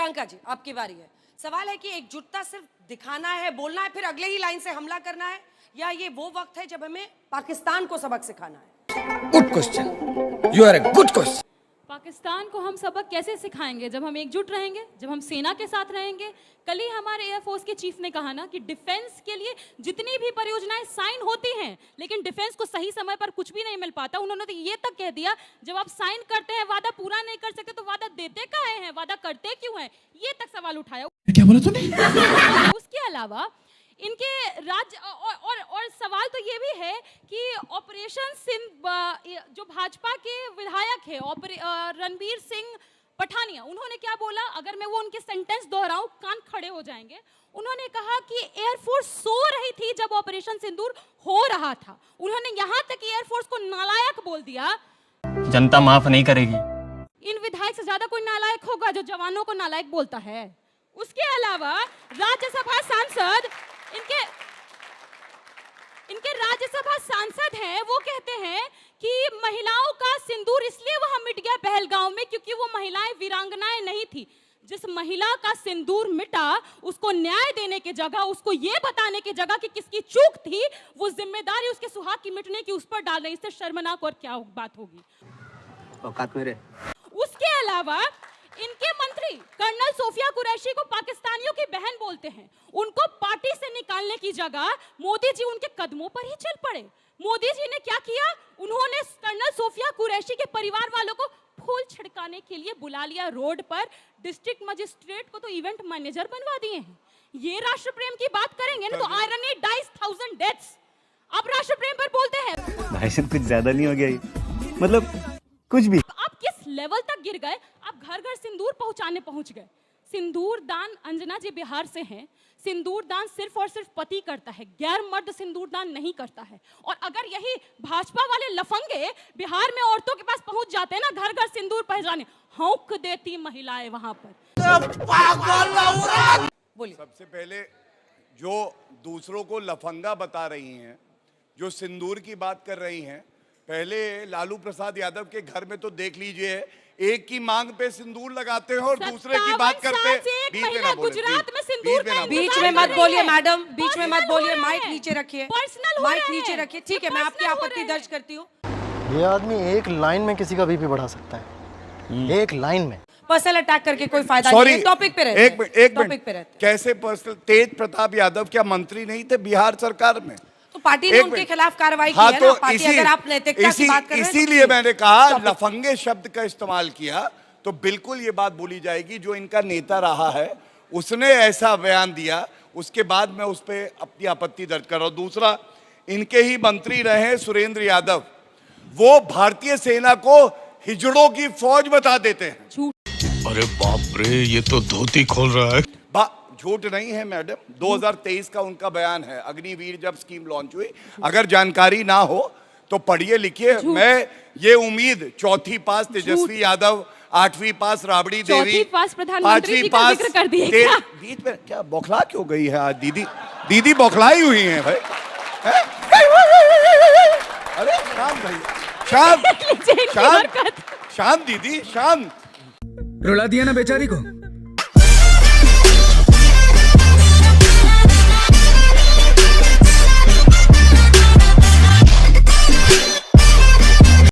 प्रियंका जी, आपकी बारी है। सवाल है कि एकजुटता सिर्फ दिखाना है, बोलना है, फिर अगले ही लाइन से हमला करना है, या ये वो वक्त है जब हमें पाकिस्तान को सबक सिखाना है? Good question, you are a good question. Pakistan को हम सबक कैसे सिखाएंगे? जब हम एकजुट रहेंगे, जब हम सेना के साथ रहेंगे। कल ही हमारे एयरफोर्स के चीफ ने कहा ना कि डिफेंस के लिए जितनी भी परियोजनाएं साइन होती हैं, लेकिन डिफेंस को सही समय पर कुछ भी नहीं मिल पाता। उन्होंने तो ये तक कह दिया, जब आप साइन करते हैं, वादा पूरा नहीं कर सकते, तो वादा देते काहे हैं, वादा करते क्यों हैं? ये तक सवाल उठाया। क्या बोला तूने? उसके अलावा इनके राज्य और सवाल तो ये भी है कि ऑपरेशन सिंध, जो भाजपा के विधायक है रणबीर सिंह पठानिया, उन्होंने क्या बोला? अगर मैं वो उनके सेंटेंस दोहराऊं, कान खड़े हो जाएंगे। उन्होंने कहा कि एयरफोर्स सो रही थी जब ऑपरेशन सिंदूर हो रहा था। उन्होंने यहां तक एयरफोर्स को नालायक बोल दिया। जनता माफ नहीं करेगी। इन विधायक से ज्यादा कोई नालायक होगा जो जवानों को नालायक बोलता है। उसके अलावा राज्यसभा सांसद, इनके राज्यसभा सांसद हैं, वो कहते हैं कि महिलाओं का सिंदूर इसलिए वहां मिट गया पहलगांव में क्योंकि वो महिलाएं वीरांगनाएं नहीं थी। जिस महिला का सिंदूर मिटा, उसको न्याय देने की जगह, उसको ये बताने की जगह कि किसकी चूक थी, वो जिम्मेदारी उसके सुहाग की मिटने की उस पर डाल रही। इससे शर्मनाक और क्या बात होगी? औकात मेरे। उसके अलावा इनके मंत्री कर्नल सोफिया कुरैशी को पाकिस्तानियों की बहन बोलते हैं। उनको पार्टी से निकालने की जगह मोदी जी उनके कदमों पर ही चल पड़े। मोदी जी ने क्या किया? उन्होंने कर्नल सोफिया कुरैशी के परिवार वालों को फूल छिड़काने के लिए बुला लिया रोड पर। डिस्ट्रिक्ट मजिस्ट्रेट को तो इवेंट मैनेजर बनवा दिए हैं। ये राष्ट्र प्रेम की बात करेंगे ना तो आयरनी डाइज 1000 डेथ्स। अब राष्ट्र प्रेम पर बोलते हैं। भाई साहब कुछ ज्यादा नहीं हो गया ये? मतलब कुछ भी। आप किस लेवल तक गिर गए? आप घर घर सिंदूर पहुंचाने पहुंच गए। सिंदूर दान, अंजना जी बिहार से हैं, सिंदूर दान सिर्फ और सिर्फ पति करता है, गैर मर्द सिंदूर दान नहीं करता है। और अगर यही भाजपा वाले लफंगे बिहार में औरतों के पास पहुंच जाते हैं ना घर घर सिंदूर पहुंचाने, हौंक देती महिलाएं वहां पर। बोलिए। सबसे पहले जो दूसरों को लफंगा बता रही हैं, जो सिंदूर की बात कर रही हैं, पहले लालू प्रसाद यादव के घर में तो देख लीजिए, एक की मांग पे सिंदूर लगाते हैं और दूसरे की बात करते हैं। गुजरात में सिंदूर बीच में मत बोलिए मैडम, बीच में मत बोलिए। माइक नीचे रखिए, माइक नीचे रखिए। ठीक है, मैं आपकी आपत्ति दर्ज करती हूँ। ये आदमी एक लाइन में किसी का बीपी बढ़ा सकता है, एक लाइन में। पर्सनल अटैक करके कोई फायदा नहीं है। टॉपिक पे रहते हैं। एक मिनट, कैसे पर्सनल? तेज प्रताप यादव क्या मंत्री नहीं थे बिहार सरकार में? तो पार्टी ने उनके खिलाफ कार्रवाई की है ना। पार्टी, अगर आप नैतिकता की बात कर रहे हैं, इसीलिए मैंने कहा लफंगे शब्द का इस्तेमाल किया तो बिल्कुल ये बात बोली जाएगी। जो इनका नेता रहा है उसने ऐसा बयान दिया, उसके बाद मैं उस पर अपनी आपत्ति दर्ज कर रहा हूं। दूसरा, इनके ही मंत्री रहे सुरेंद्र यादव, वो भारतीय सेना को हिजड़ों की फौज बता देते हैं। अरे बाप रे, ये तो धोती खोल रहा है। झूठ नहीं है मैडम, 2023 का उनका बयान है। अग्निवीर जब स्कीम लॉन्च हुई, अगर जानकारी ना हो तो पढ़िए लिखिए। मैं ये उम्मीद, चौथी पास तेजस्वी यादव, 8वीं पास राबड़ी देवी, 5वीं पास बीच में क्या बौखला क्यों गई है आज दीदी? दीदी बौखलाई हुई है भाई। अरे शांत भाई, शांत शांत शांत दीदी शांत। रुला दिया ना बेचारी को।